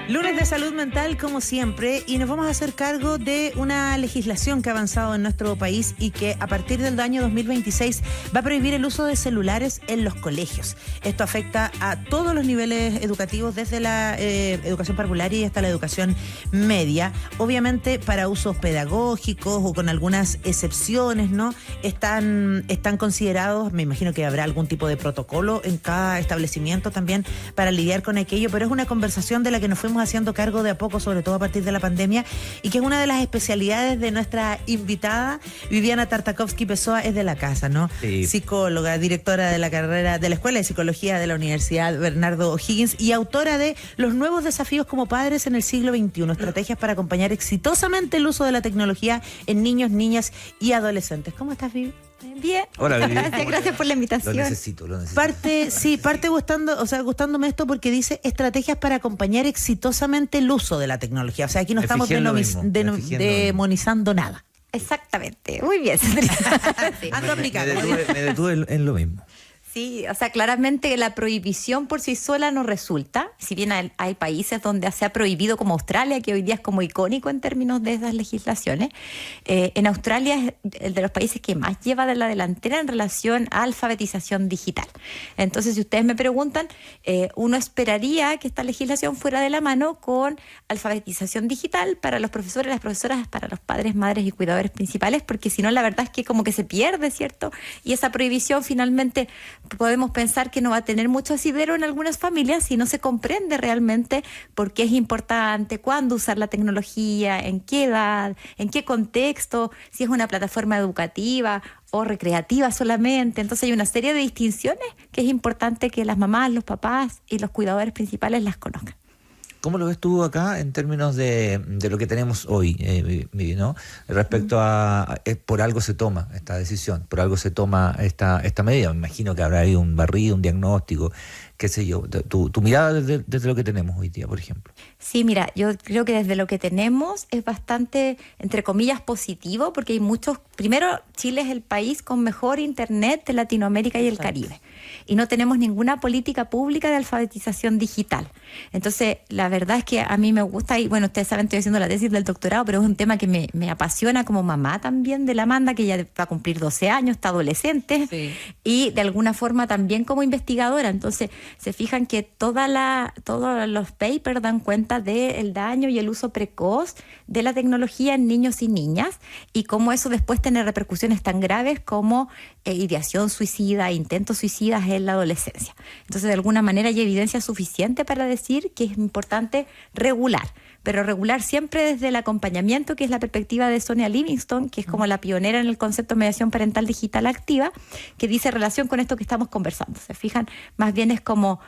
Lunes de salud mental, como siempre, y nos vamos a hacer cargo de una legislación que ha avanzado en nuestro país y que a partir del año 2026 va a prohibir el uso de celulares en los colegios. Esto afecta a todos los niveles educativos, desde la educación parvularia y hasta la educación media. Obviamente para usos pedagógicos o con algunas excepciones, ¿no? Están considerados, me imagino que habrá algún tipo de protocolo en cada establecimiento también para lidiar con aquello, pero es una conversación de la que nos fuimos haciendo cargo de a poco, sobre todo a partir de la pandemia, y que es una de las especialidades de nuestra invitada, Viviana Tartakovsky Pessoa, es de la casa, ¿no? Sí. Psicóloga, directora de la carrera de la Escuela de Psicología de la Universidad Bernardo O'Higgins y autora de Los nuevos desafíos como padres en el siglo XXI, estrategias para acompañar exitosamente el uso de la tecnología en niños, niñas y adolescentes. ¿Cómo estás, Vivi? Bien. Hola, Vivi. Gracias por la invitación. Lo necesito. Parte gustándome esto porque dice estrategias para acompañar exitosamente el uso de la tecnología. O sea, aquí no estamos demonizando nada. Exactamente. Muy bien. Sí. Ando aplicando. Me detuve en lo mismo. Sí, o sea, claramente la prohibición por sí sola no resulta. Si bien hay países donde se ha prohibido, como Australia, que hoy día es como icónico en términos de esas legislaciones. En Australia es el de los países que más lleva de la delantera en relación a alfabetización digital. Entonces, si ustedes me preguntan, uno esperaría que esta legislación fuera de la mano con alfabetización digital para los profesores, las profesoras, para los padres, madres y cuidadores principales, porque si no, la verdad es que como que se pierde, ¿cierto? Y esa prohibición finalmente podemos pensar que no va a tener mucho asidero en algunas familias si no se comprende realmente por qué es importante, cuándo usar la tecnología, en qué edad, en qué contexto, si es una plataforma educativa o recreativa solamente. Entonces hay una serie de distinciones que es importante que las mamás, los papás y los cuidadores principales las conozcan. ¿Cómo lo ves tú acá en términos de lo que tenemos hoy, Vivi, ¿no? Respecto a por algo se toma esta decisión, por algo se toma esta medida. Me imagino que habrá ahí un barrido, un diagnóstico, qué sé yo. Tu mirada desde lo que tenemos hoy día, por ejemplo. Sí, mira, yo creo que desde lo que tenemos es bastante, entre comillas, positivo, porque hay muchos. Primero, Chile es el país con mejor internet de Latinoamérica y el Caribe. Y no tenemos ninguna política pública de alfabetización digital. Entonces, la verdad es que a mí me gusta, y bueno, ustedes saben, estoy haciendo la tesis del doctorado, pero es un tema que me apasiona como mamá también de la Amanda, que ya va a cumplir 12 años, está adolescente, sí. Y de alguna forma también como investigadora. Entonces, se fijan que todos los papers dan cuenta del daño y el uso precoz de la tecnología en niños y niñas, y cómo eso después tiene repercusiones tan graves como ideación suicida, intentos suicidas en la adolescencia. Entonces, de alguna manera hay evidencia suficiente para decir que es importante regular, pero regular siempre desde el acompañamiento, que es la perspectiva de Sonia Livingstone, que es como la pionera en el concepto de mediación parental digital activa, que dice relación con esto que estamos conversando. ¿Se fijan? Más bien es como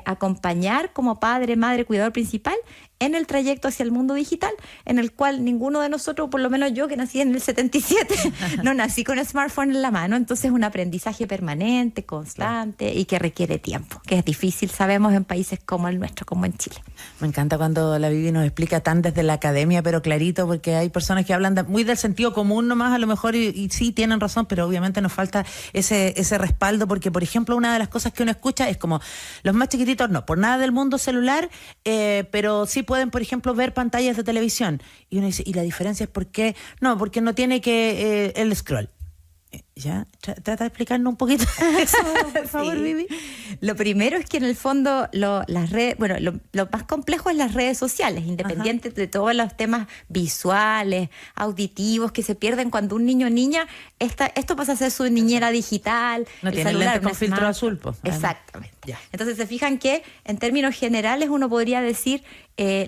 acompañar como padre, madre, cuidador principal en el trayecto hacia el mundo digital, en el cual ninguno de nosotros, por lo menos yo que nací en el 77, no nací con el smartphone en la mano. Entonces es un aprendizaje permanente, constante, y que requiere tiempo, que es difícil, sabemos, en países como el nuestro, como en Chile. Me encanta cuando la Vivi nos explica tan desde la academia, pero clarito, porque hay personas que hablan muy del sentido común nomás, a lo mejor, y sí tienen razón, pero obviamente nos falta ese respaldo, porque, por ejemplo, una de las cosas que uno escucha es como, los más chiquititos no, por nada del mundo celular, pero sí pueden, por ejemplo, ver pantallas de televisión. Y uno dice, ¿y la diferencia es por qué? No, porque no tiene que el scroll. ¿Ya? Trata de explicarnos un poquito eso, por favor, sí. Vivi. Lo primero es que en el fondo las redes, lo más complejo es las redes sociales, independiente de todos los temas visuales, auditivos que se pierden cuando un niño o niña, esto pasa a ser su niñera digital. No tiene lentes con filtro azul, pues. Exactamente. Ya. Entonces se fijan que en términos generales uno podría decir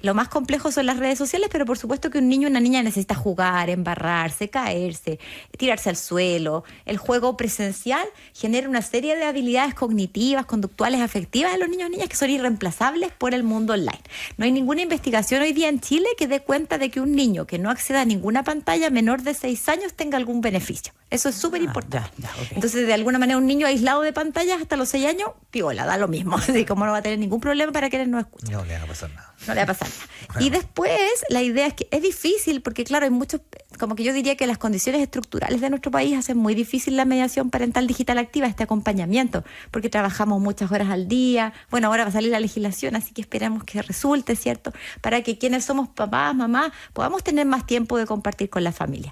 lo más complejo son las redes sociales, pero por supuesto que un niño o una niña necesita jugar, embarrarse, caerse, tirarse al suelo. El juego presencial genera una serie de habilidades cognitivas, conductuales, afectivas de los niños y niñas que son irreemplazables por el mundo online. No hay ninguna investigación hoy día en Chile que dé cuenta de que un niño que no acceda a ninguna pantalla menor de 6 años tenga algún beneficio. Eso es súper importante. Okay. Entonces, de alguna manera, un niño aislado de pantallas hasta los 6 años, piola, da lo mismo. Así como no va a tener ningún problema para que él no escuche. No le va a pasar nada. No le va a pasar nada. Bueno. Y después, la idea es que es difícil, porque claro, hay muchos, como que yo diría que las condiciones estructurales de nuestro país hacen muy difícil la mediación parental digital activa, este acompañamiento, porque trabajamos muchas horas al día. Bueno, ahora va a salir la legislación, así que esperamos que resulte, ¿cierto? Para que quienes somos papás, mamás, podamos tener más tiempo de compartir con la familia.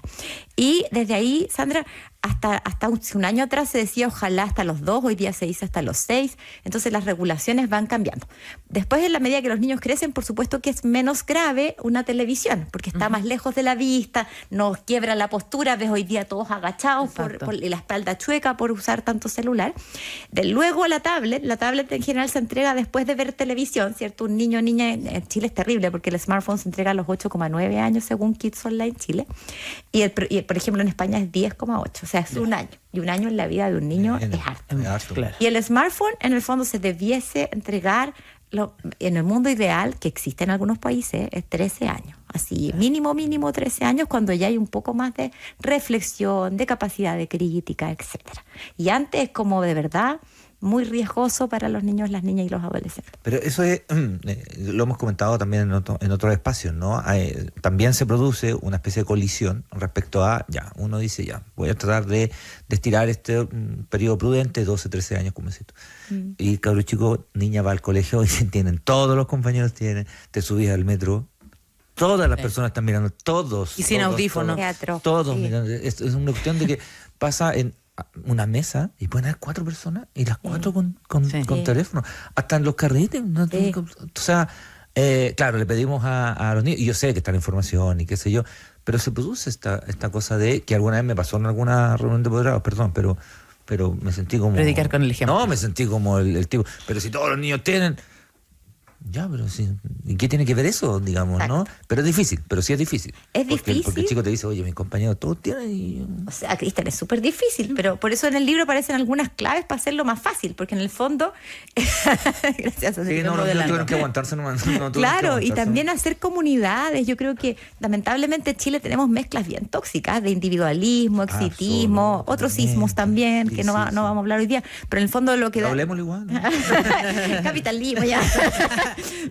Y desde ahí, Sandra, hasta un año atrás se decía ojalá hasta los 2, hoy día se dice hasta los 6, entonces las regulaciones van cambiando. Después, en la medida que los niños crecen, por supuesto que es menos grave una televisión, porque está más lejos de la vista, nos quiebra la postura, ves hoy día todos agachados y la espalda chueca por usar tanto celular. Luego la tablet en general se entrega después de ver televisión, ¿cierto? Un niño o niña en Chile es terrible, porque el smartphone se entrega a los 8,9 años según Kids Online Chile, y por ejemplo en España es 10,8. O sea, es un año. Y un año en la vida de un niño es harto. Claro. Y el smartphone, en el fondo, se debiese entregar, en el mundo ideal, que existe en algunos países, es 13 años. Así, mínimo 13 años, cuando ya hay un poco más de reflexión, de capacidad de crítica, etcétera. Y antes es como de verdad muy riesgoso para los niños, las niñas y los adolescentes. Pero eso es, lo hemos comentado también en otros espacios, ¿no? También se produce una especie de colisión respecto a, uno dice, voy a tratar de estirar este periodo prudente, 12, 13 años, como decís tú. Y el cabro chico, niña va al colegio y tienen, todos los compañeros tienen, te subís al metro, todas las personas están mirando, todos. Y sin audífonos. Todos mirando. Es una cuestión de que pasa en una mesa y pueden haber 4 personas y las 4 con teléfono, hasta en los carretes, ¿no? O sea, claro, le pedimos a los niños, y yo sé que está la información y qué sé yo, pero se produce esta cosa de que alguna vez me pasó en alguna reunión de apoderados, perdón, pero me sentí como... Predicar con el ejemplo. No, me sentí como el tipo, pero si todos los niños tienen... pero sí, ¿y qué tiene que ver eso, digamos, ¿no? Pero es difícil, pero sí es difícil. Porque el chico te dice, oye, mis compañeros todos tienen y... O sea, Cristian, es súper difícil, pero por eso en el libro aparecen algunas claves para hacerlo más fácil, porque en el fondo... Gracias. Sí, no tuvieron que aguantarse nomás. Claro, y también hacer comunidades. Yo creo que, lamentablemente, en Chile tenemos mezclas bien tóxicas de individualismo, exitismo, otros ismos también, que no vamos a hablar hoy día, pero en el fondo lo que... Hablemoslo igual, ¿no? Capitalismo, ya.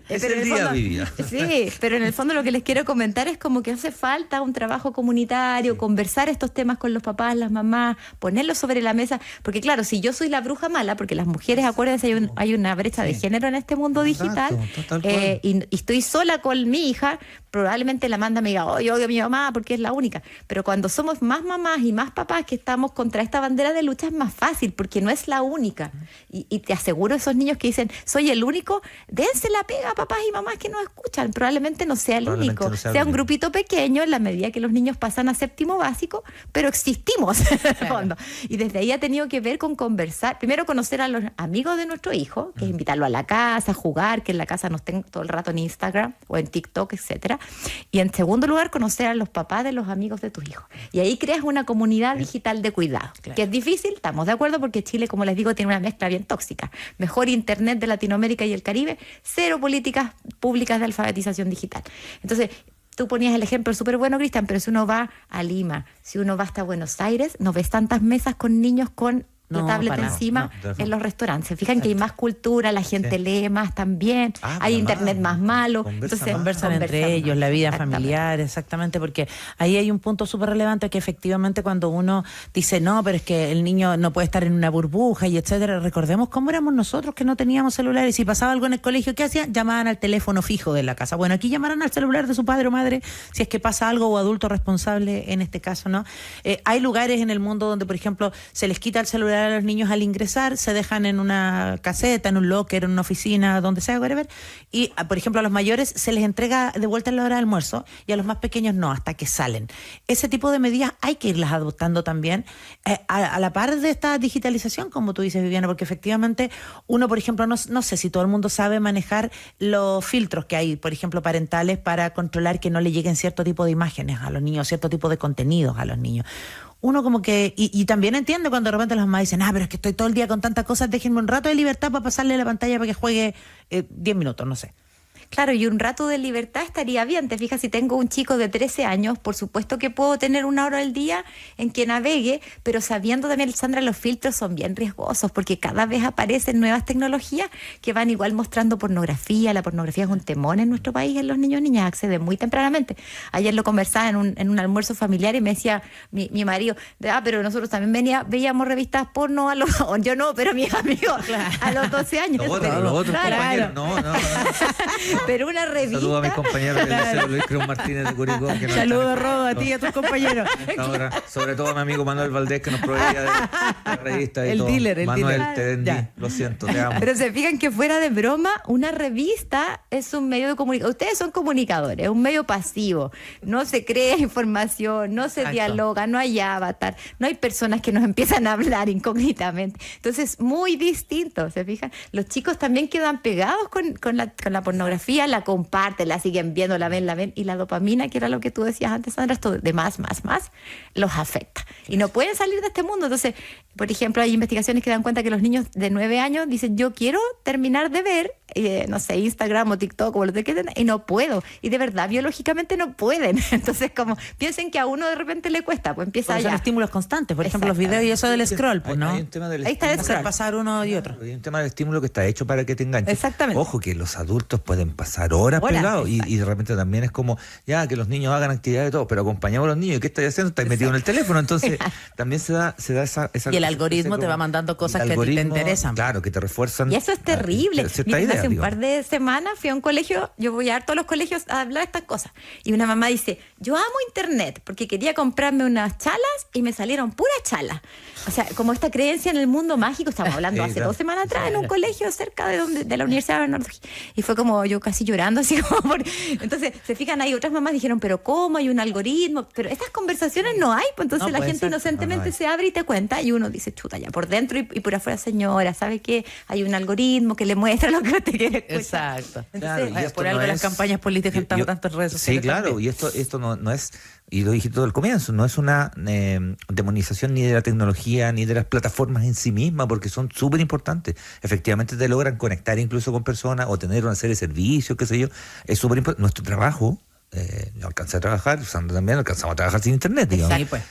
Es el día, Vivian. Sí, pero en el fondo lo que les quiero comentar es como que hace falta un trabajo comunitario, conversar estos temas con los papás, las mamás, ponerlos sobre la mesa, porque claro, si yo soy la bruja mala, porque las mujeres, acuérdense, hay una brecha de género en este mundo digital, y estoy sola con mi hija, probablemente la manda me diga, odio a mi mamá porque es la única, pero cuando somos más mamás y más papás que estamos contra esta bandera de lucha es más fácil, porque no es la única, y te aseguro esos niños que dicen, soy el único, dense la pega a papás y mamás que nos escuchan, probablemente no sea el único, sea un grupito pequeño en la medida que los niños pasan a 7º básico, pero existimos en el fondo, y desde ahí ha tenido que ver con conversar, primero conocer a los amigos de nuestro hijo, que es invitarlo a la casa, jugar, que en la casa no estén todo el rato en Instagram o en TikTok, etcétera, y en segundo lugar conocer a los papás de los amigos de tus hijos, y ahí creas una comunidad digital de cuidado, que es difícil, estamos de acuerdo, porque Chile, como les digo, tiene una mezcla bien tóxica, mejor internet de Latinoamérica y el Caribe, 0 políticas públicas de alfabetización digital. Entonces, tú ponías el ejemplo súper bueno, Cristian, pero si uno va a Lima, si uno va hasta Buenos Aires, no ves tantas mesas con niños con la tablet encima en los restaurantes. Fijan que hay más cultura, la gente lee más también, hay internet más malo. Entonces conversan entre ellos, la vida familiar, exactamente, porque ahí hay un punto súper relevante que efectivamente cuando uno dice, no, pero es que el niño no puede estar en una burbuja y etcétera, recordemos cómo éramos nosotros que no teníamos celulares. Si pasaba algo en el colegio, ¿qué hacían? Llamaban al teléfono fijo de la casa. Bueno, aquí llamarán al celular de su padre o madre si es que pasa algo, o adulto responsable en este caso, ¿no? Hay lugares en el mundo donde, por ejemplo, se les quita el celular a los niños al ingresar, se dejan en una caseta, en un locker, en una oficina, donde sea, whatever, y por ejemplo a los mayores se les entrega de vuelta en la hora de almuerzo y a los más pequeños no, hasta que salen. Ese tipo de medidas hay que irlas adoptando también a la par de esta digitalización, como tú dices, Viviana, porque efectivamente uno, por ejemplo, no sé si todo el mundo sabe manejar los filtros que hay, por ejemplo, parentales para controlar que no le lleguen cierto tipo de imágenes a los niños, cierto tipo de contenidos a los niños. Uno como que, y también entiende cuando de repente las mamás dicen, pero es que estoy todo el día con tantas cosas, déjenme un rato de libertad para pasarle la pantalla para que juegue 10 minutos, no sé. Claro, y un rato de libertad estaría bien. Te fijas, si tengo un chico de 13 años, por supuesto que puedo tener 1 hora al día en que navegue, pero sabiendo también, Sandra, los filtros son bien riesgosos porque cada vez aparecen nuevas tecnologías que van igual mostrando pornografía. La pornografía es un temón en nuestro país, en los niños y niñas acceden muy tempranamente. Ayer lo conversaba en un almuerzo familiar y me decía mi marido, pero nosotros también veíamos revistas porno yo no, pero mis amigos a los 12 años. Los otros compañeros, no. Pero una revista. Saludos a mis compañeros del Liceo Luis Cruz Martínez de Curicó. Saludos, Rodo, a ti y a tus compañeros. Ahora, sobre todo a mi amigo Manuel Valdés, que nos proveía de revistas y el todo. Dealer, Manuel, dealer. te vendí, lo siento, te amo. Pero se fijan que fuera de broma, una revista es un medio de comunicación. Ustedes son comunicadores, es un medio pasivo. No se crea información, no se dialoga, no hay avatar, no hay personas que nos empiezan a hablar incógnitamente. Entonces, muy distinto, ¿se fijan? Los chicos también quedan pegados con la pornografía, la comparten, la siguen viendo, la ven, y la dopamina, que era lo que tú decías antes, Sandra, esto de más, los afecta. Y no pueden salir de este mundo. Entonces, por ejemplo, hay investigaciones que dan cuenta que los niños de 9 años dicen, yo quiero terminar de ver, no sé, Instagram o TikTok o lo que quieran, y no puedo. Y de verdad, biológicamente no pueden. Entonces, como piensen que a uno de repente le cuesta, pues empieza Son ya. estímulos constantes, por ejemplo, los videos y eso del scroll, pues, ¿no? Hay un tema del Ahí está el Hacer scroll. pasar uno y otro. Hay un tema del estímulo que está hecho para que te enganches. Exactamente. Ojo, que los adultos pueden pasar horas pegados y de repente también es como, ya, que los niños hagan actividades y todo, pero acompañamos a los niños. ¿Y qué estáis haciendo? Estáis metidos en el teléfono. Entonces, también se da esa Y el algoritmo te va mandando cosas que a ti te interesan. Claro, que te refuerzan. Y eso es terrible. Miren, hace un digo. par de semanas fui a un colegio, yo voy a todos los colegios a hablar de estas cosas. Y una mamá dice, yo amo internet porque quería comprarme unas chalas y me salieron puras chalas. O sea, como esta creencia en el mundo mágico, estamos hablando hace 2 semanas atrás en un colegio cerca de la Universidad de Bernardo Higgins. Y fue como yo casi llorando, así como Entonces, se fijan, hay otras mamás dijeron, pero ¿cómo? Hay un algoritmo. Pero estas conversaciones no hay, pues entonces la gente inocentemente se abre y te cuenta y uno dice, chuta, ya por dentro y por afuera, señora, ¿sabe qué? Hay un algoritmo que le muestra lo que usted quiere escuchar. Exacto. Entonces, Claro, y Por algo las campañas políticas están tanto en redes sociales. Sí, claro, también. y esto no es, y lo dije todo al comienzo, no es una demonización ni de la tecnología ni de las plataformas en sí mismas, porque son súper importantes. Efectivamente te logran conectar incluso con personas o tener una serie de servicios, qué sé yo. Es súper importante. Nuestro trabajo, yo alcancé a trabajar, Sandra también alcanzamos a trabajar sin internet, digamos. Sí, pues.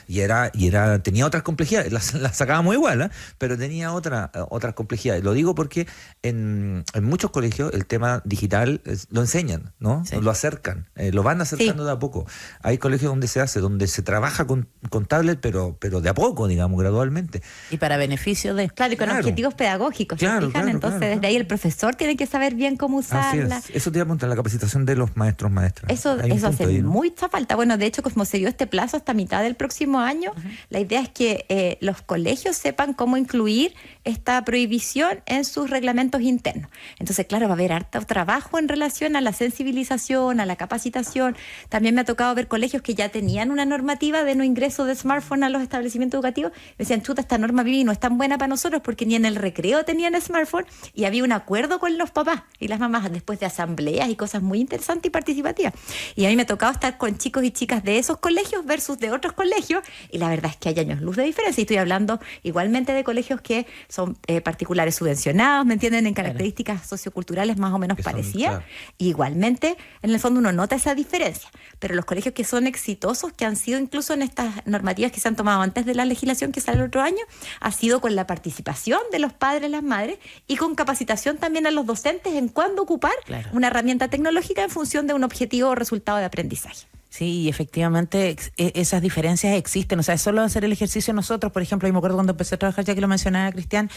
Tenía otras complejidades, las sacábamos igual, pero tenía otras complejidades. Lo digo porque en muchos colegios el tema digital lo enseñan, ¿no? Sí. Lo acercan, lo van acercando de a poco. Hay colegios donde se trabaja con tablet, pero de a poco, digamos, gradualmente. Y para beneficio de... Claro, y con Claro. objetivos pedagógicos, ¿se Claro, fijan? claro, Entonces, claro, desde ahí el profesor tiene que saber bien cómo Así usarla. es. Eso te iba a preguntar, la capacitación de los maestros, maestras. Hay un Eso punto hace ahí, ¿no? mucha falta. Bueno, de hecho, como se dio este plazo hasta mitad del próximo año, la idea es que los colegios sepan cómo incluir esta prohibición en sus reglamentos internos. Entonces, claro, va a haber harto trabajo en relación a la sensibilización, a la capacitación. También me ha tocado ver colegios que ya tenían una normativa de no ingreso de smartphone a los establecimientos educativos. Me decían, chuta, esta norma Vivi no es tan buena para nosotros porque ni en el recreo tenían smartphone y había un acuerdo con los papás y las mamás después de asambleas y cosas muy interesantes y participativas. Y a mí me ha tocado estar con chicos y chicas de esos colegios versus de otros colegios y la verdad es que hay años luz de diferencia. Y estoy hablando igualmente de colegios que son particulares subvencionados, ¿me entienden? En características socioculturales más o menos Que son, parecidas. claro. Y igualmente, en el fondo uno nota esa diferencia. Pero los colegios que son exitosos, que han sido incluso en estas normativas que se han tomado antes de la legislación que sale el otro año, ha sido con la participación de los padres, las madres y con capacitación también a los docentes en cuándo ocupar una herramienta tecnológica en función de un objetivo o resultado de aprendizaje. Sí, y efectivamente esas diferencias existen. O sea, es solo hacer el ejercicio nosotros. Por ejemplo, yo me acuerdo cuando empecé a trabajar, ya que lo mencionaba Cristian,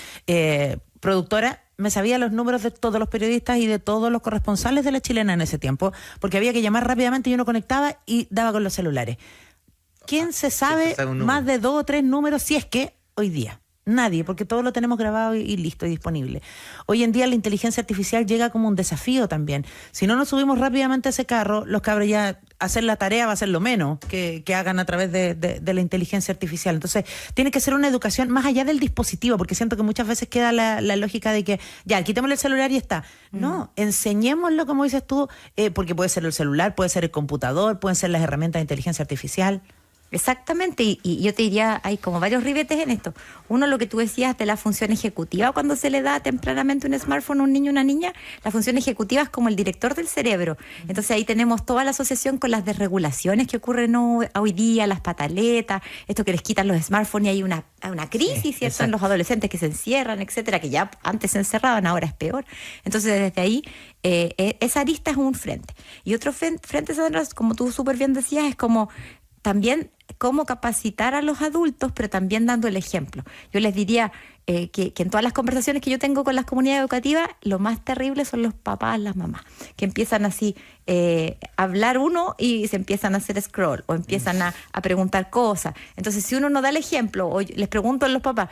productora, me sabía los números de todos los periodistas y de todos los corresponsales de La Chilena en ese tiempo, porque había que llamar rápidamente y uno conectaba y daba con los celulares. ¿Quién se sabe más de 2 o 3 números si es que hoy día? Nadie, porque todo lo tenemos grabado y listo y disponible. Hoy en día la inteligencia artificial llega como un desafío también. Si no nos subimos rápidamente a ese carro, los cabros ya hacer la tarea va a ser lo menos que hagan a través de la inteligencia artificial. Entonces, tiene que ser una educación más allá del dispositivo, porque siento que muchas veces queda la lógica de que, ya, quitémosle el celular y está. No, enseñémoslo, como dices tú, porque puede ser el celular, puede ser el computador, pueden ser las herramientas de inteligencia artificial. Exactamente, y yo te diría, hay como varios ribetes en esto. Uno, lo que tú decías de la función ejecutiva, cuando se le da tempranamente un smartphone a un niño o una niña, la función ejecutiva es como el director del cerebro. Entonces ahí tenemos toda la asociación con las desregulaciones que ocurren hoy día, las pataletas, esto que les quitan los smartphones y hay una crisis, ¿cierto? Exacto. En los adolescentes que se encierran, etcétera, que ya antes se encerraban, ahora es peor. Entonces desde ahí, esa arista es un frente. Y otro frente, Sandra, como tú súper bien decías, es como también cómo capacitar a los adultos, pero también dando el ejemplo. Yo les diría que en todas las conversaciones que yo tengo con las comunidades educativas, lo más terrible son los papás, las mamás, que empiezan así a hablar uno y se empiezan a hacer scroll o empiezan a preguntar cosas. Entonces, si uno no da el ejemplo, o les pregunto a los papás,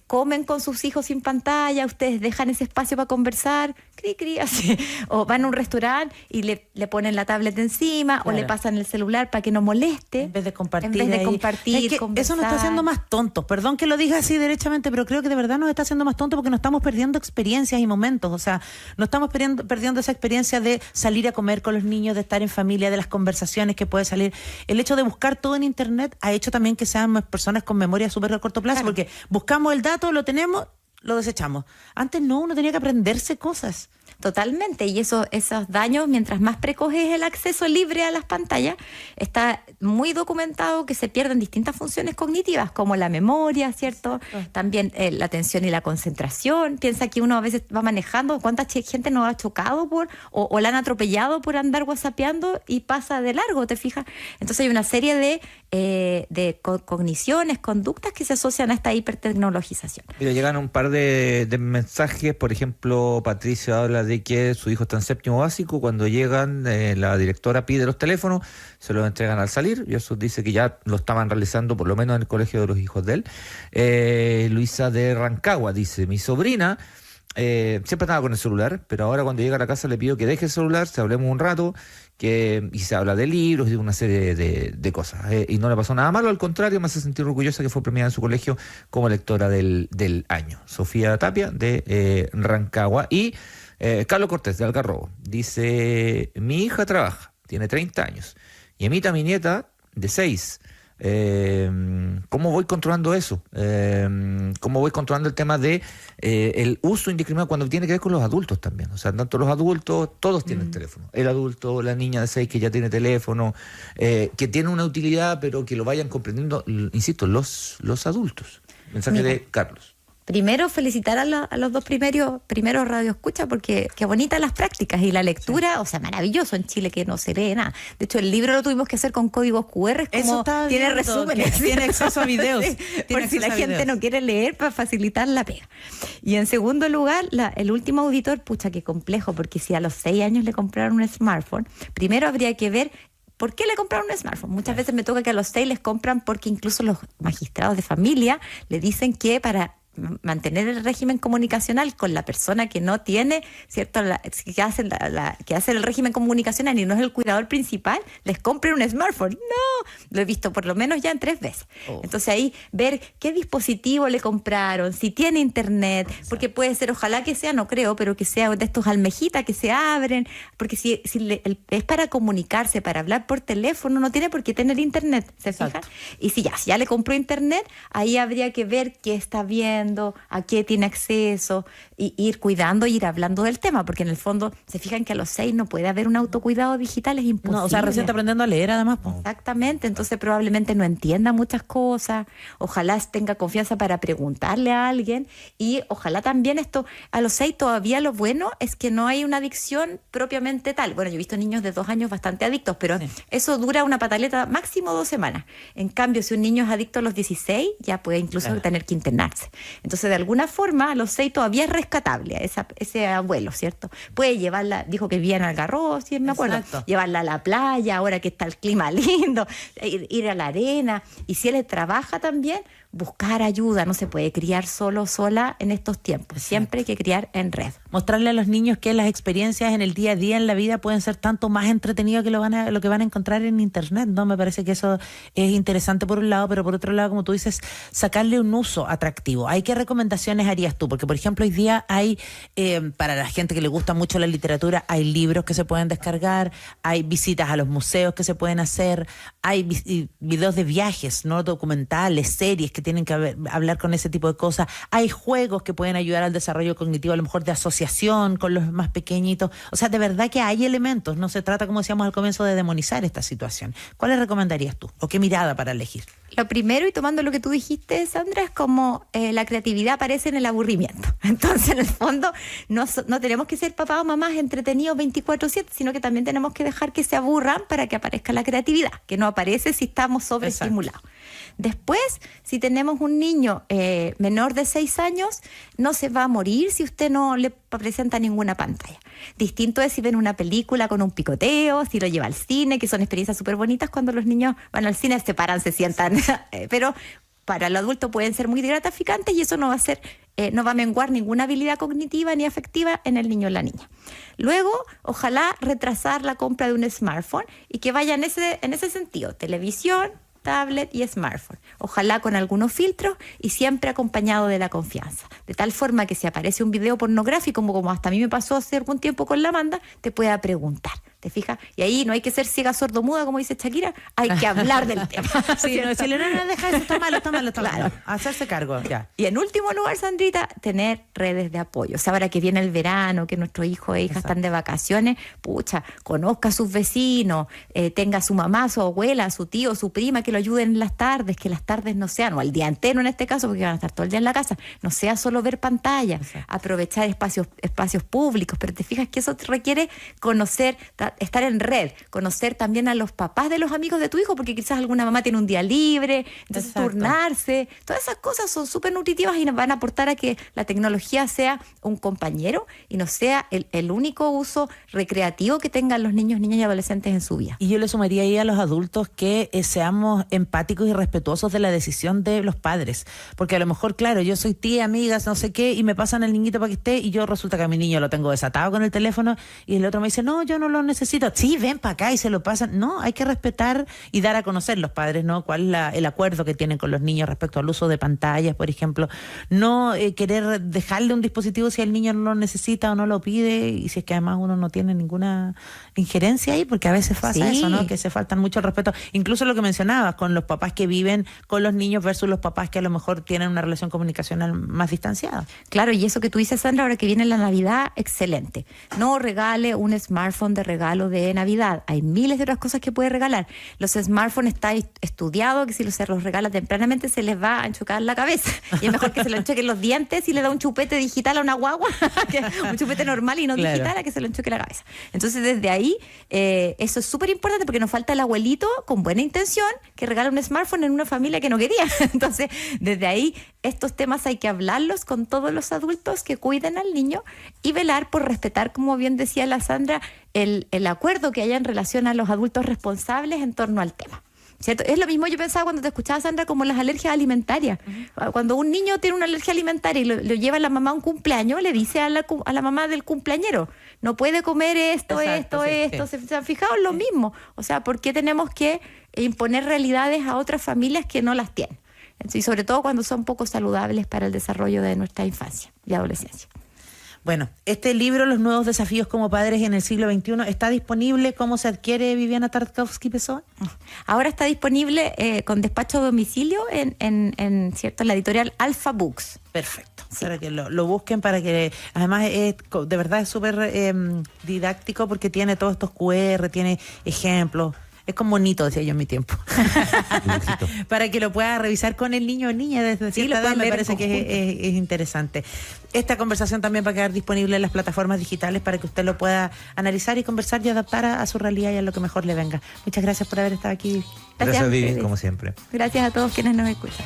¿comen con sus hijos sin pantalla? ¿Ustedes dejan ese espacio para conversar? Cri, así. O van a un restaurante y le ponen la tablet encima, claro, o le pasan el celular para que no moleste. En vez de compartir. Es que eso nos está haciendo más tontos. Perdón que lo diga así derechamente, pero creo que de verdad nos está haciendo más tontos porque nos estamos perdiendo experiencias y momentos. O sea, nos estamos perdiendo esa experiencia de salir a comer con los niños, de estar en familia, de las conversaciones que puede salir. El hecho de buscar todo en internet ha hecho también que seamos personas con memoria súper a corto plazo, porque buscamos el dato, lo tenemos, lo desechamos. Antes no, uno tenía que aprenderse cosas. Totalmente, y esos daños, mientras más precoz es el acceso libre a las pantallas, está muy documentado que se pierden distintas funciones cognitivas, como la memoria, ¿cierto? También la atención y la concentración. Piensa que uno a veces va manejando, cuánta gente nos ha chocado o la han atropellado por andar whatsappeando y pasa de largo, ¿te fijas? Entonces hay una serie de cogniciones, conductas que se asocian a esta hipertecnologización. Mira, llegan un par de mensajes. Por ejemplo, Patricia habla de que su hijo está en séptimo básico. Cuando llegan, la directora pide los teléfonos, se los entregan al salir, y eso dice que ya lo estaban realizando por lo menos en el colegio de los hijos de él. Luisa de Rancagua dice: mi sobrina siempre estaba con el celular, pero ahora cuando llega a la casa le pido que deje el celular, se hablemos un rato, y se habla de libros y de una serie de cosas. Y no le pasó nada malo, al contrario, me hace sentir orgullosa que fue premiada en su colegio como lectora del año. Sofía Tapia de Rancagua. Y Carlos Cortés de Algarrobo dice: mi hija trabaja, tiene 30 años, y emita a mi nieta de 6. ¿Cómo voy controlando eso? ¿Cómo voy controlando el tema de el uso indiscriminado cuando tiene que ver con los adultos también? O sea, tanto los adultos, todos tienen teléfono. El adulto, la niña de 6 que ya tiene teléfono, que tiene una utilidad, pero que lo vayan comprendiendo, insisto, los adultos. Mensaje de Carlos. Primero, felicitar a los dos primeros radioescuchas, porque qué bonitas las prácticas y la lectura, sí. O sea, maravilloso en Chile que no se lee nada. De hecho, el libro lo tuvimos que hacer con códigos QR, como tiene resúmenes, tiene acceso a videos. Sí, por si la gente no quiere leer, para facilitar la pega. Y en segundo lugar, el último auditor, pucha, qué complejo, porque si a los 6 años le compraron un smartphone, primero habría que ver ¿por qué le compraron un smartphone? Muchas veces me toca que a los 6 les compran porque incluso los magistrados de familia le dicen que para mantener el régimen comunicacional con la persona que no tiene, ¿cierto? Que hace el régimen comunicacional y no es el cuidador principal, les compren un smartphone. No, lo he visto por lo menos ya en 3 veces. Entonces ahí ver qué dispositivo le compraron, si tiene internet, porque puede ser, ojalá que sea, no creo, pero que sea de estos almejitas que se abren, porque si es para comunicarse, para hablar por teléfono, no tiene por qué tener internet, ¿se fijan? Y si ya le compró internet, ahí habría que ver qué está viendo, a qué tiene acceso, y ir cuidando, ir hablando del tema, porque en el fondo se fijan que a los 6 no puede haber un autocuidado digital, es imposible. No, o sea, recién está aprendiendo a leer además. Exactamente, entonces probablemente no entienda muchas cosas, ojalá tenga confianza para preguntarle a alguien, y ojalá también esto, a los 6 todavía lo bueno es que no hay una adicción propiamente tal. Bueno, yo he visto niños de 2 años bastante adictos, pero sí, eso dura una pataleta máximo 2 semanas. En cambio, si un niño es adicto a los 16, ya puede incluso tener que internarse. Entonces, de alguna forma, a los 6 todavía es rescatable ese abuelo, ¿cierto? Puede llevarla, dijo que vivía en Algarrobo, si me acuerdo, llevarla a la playa, ahora que está el clima lindo, ir a la arena, y si él trabaja también, buscar ayuda. No se puede criar solo o sola en estos tiempos. Siempre hay que criar en red. Mostrarle a los niños que las experiencias en el día a día en la vida pueden ser tanto más entretenidas que lo que van a encontrar en internet, ¿no? Me parece que eso es interesante por un lado, pero por otro lado, como tú dices, sacarle un uso atractivo. ¿Qué recomendaciones harías tú? Porque, por ejemplo, hoy día hay, para la gente que le gusta mucho la literatura, hay libros que se pueden descargar, hay visitas a los museos que se pueden hacer, hay videos de viajes, ¿no? Documentales, series que tienen que hablar con ese tipo de cosas, hay juegos que pueden ayudar al desarrollo cognitivo, a lo mejor de asociación con los más pequeñitos. O sea, de verdad que hay elementos, no se trata, como decíamos al comienzo, de demonizar esta situación. ¿Cuáles recomendarías tú? ¿O qué mirada para elegir? Lo primero, y tomando lo que tú dijiste, Sandra, es como la creatividad aparece en el aburrimiento. Entonces, en el fondo, no tenemos que ser papás o mamás entretenidos 24/7, sino que también tenemos que dejar que se aburran para que aparezca la creatividad, que no aparece si estamos sobreestimulados. Después, si tenemos un niño menor de 6 años, no se va a morir si usted no le presenta ninguna pantalla. Distinto es si ven una película con un picoteo, si lo lleva al cine, que son experiencias súper bonitas cuando los niños van al cine, se paran, se sientan, pero para el adulto pueden ser muy gratificantes y eso no va a menguar ninguna habilidad cognitiva ni afectiva en el niño o la niña. Luego, ojalá retrasar la compra de un smartphone y que vaya en ese sentido, televisión, tablet y smartphone. Ojalá con algunos filtros y siempre acompañado de la confianza. De tal forma que si aparece un video pornográfico, como hasta a mí me pasó hace algún tiempo con la Amanda, te pueda preguntar. ¿Te fijas? Y ahí no hay que ser ciega, sordomuda, como dice Shakira, hay que hablar del tema. Sí, no decirle, no, deja eso, está malo. Claro. Hacerse cargo, ya. Y en último lugar, Sandrita, tener redes de apoyo. O sea, ahora que viene el verano, que nuestros hijos e hijas están de vacaciones, conozca a sus vecinos, tenga a su mamá, su abuela, su tío, su prima, que lo ayuden en las tardes, que las tardes no sean, o el día entero en este caso, porque van a estar todo el día en la casa, no sea solo ver pantalla, aprovechar espacios públicos, pero te fijas que eso te requiere conocer, estar en red, conocer también a los papás de los amigos de tu hijo, porque quizás alguna mamá tiene un día libre, entonces turnarse, todas esas cosas son súper nutritivas y nos van a aportar a que la tecnología sea un compañero y no sea el único uso recreativo que tengan los niños, niñas y adolescentes en su vida. Y yo le sumaría ahí a los adultos que seamos empáticos y respetuosos de la decisión de los padres, porque a lo mejor, claro, yo soy tía, amigas, no sé qué, y me pasan el niñito para que esté, y yo resulta que a mi niño lo tengo desatado con el teléfono, y el otro me dice, no, yo no lo necesito. Sí, ven para acá y se lo pasan. No, hay que respetar y dar a conocer los padres, ¿no? Cuál es el acuerdo que tienen con los niños respecto al uso de pantallas, por ejemplo. No querer dejarle un dispositivo si el niño no lo necesita o no lo pide, y si es que además uno no tiene ninguna injerencia ahí, porque a veces pasa eso, ¿no? Que se faltan mucho el respeto. Incluso lo que mencionabas, con los papás que viven con los niños versus los papás que a lo mejor tienen una relación comunicacional más distanciada. Claro, y eso que tú dices, Sandra, ahora que viene la Navidad, excelente. No regale un smartphone de regalo de Navidad. Hay miles de otras cosas que puede regalar. Los smartphones está estudiado que si se los regala tempranamente se les va a enchocar la cabeza. Y es mejor que se lo enchoquen los dientes y le da un chupete digital a una guagua, un chupete normal y no digital, a que se lo enchoque la cabeza. Entonces, desde ahí, eso es súper importante porque nos falta el abuelito con buena intención que regala un smartphone en una familia que no quería. Entonces, desde ahí, estos temas hay que hablarlos con todos los adultos que cuiden al niño y velar por respetar, como bien decía la Sandra, el acuerdo que haya en relación a los adultos responsables en torno al tema. ¿Cierto? Es lo mismo, yo pensaba cuando te escuchaba, Sandra, como las alergias alimentarias. Cuando un niño tiene una alergia alimentaria y lo lleva la mamá a un cumpleaños, le dice a la mamá del cumpleañero, no puede comer esto. ¿Se han fijado en lo mismo? O sea, ¿por qué tenemos que imponer realidades a otras familias que no las tienen? Y sobre todo cuando son poco saludables para el desarrollo de nuestra infancia y adolescencia. Bueno, este libro, Los nuevos desafíos como padres en el siglo XXI, ¿está disponible? ¿Cómo se adquiere, Viviana Tarkowski-Pessoa? Ahora está disponible con despacho a domicilio en la editorial Alpha Books. Perfecto. Sí. Para que lo busquen, para que además de verdad es súper didáctico porque tiene todos estos QR, tiene ejemplos. Es como bonito, decía yo en mi tiempo. Para que lo pueda revisar con el niño o niña desde cierta edad, me parece que es interesante. Esta conversación también va a quedar disponible en las plataformas digitales para que usted lo pueda analizar y conversar y adaptar a su realidad y a lo que mejor le venga. Muchas gracias por haber estado aquí. Gracias Vivi, como siempre. Gracias a todos quienes nos escuchan.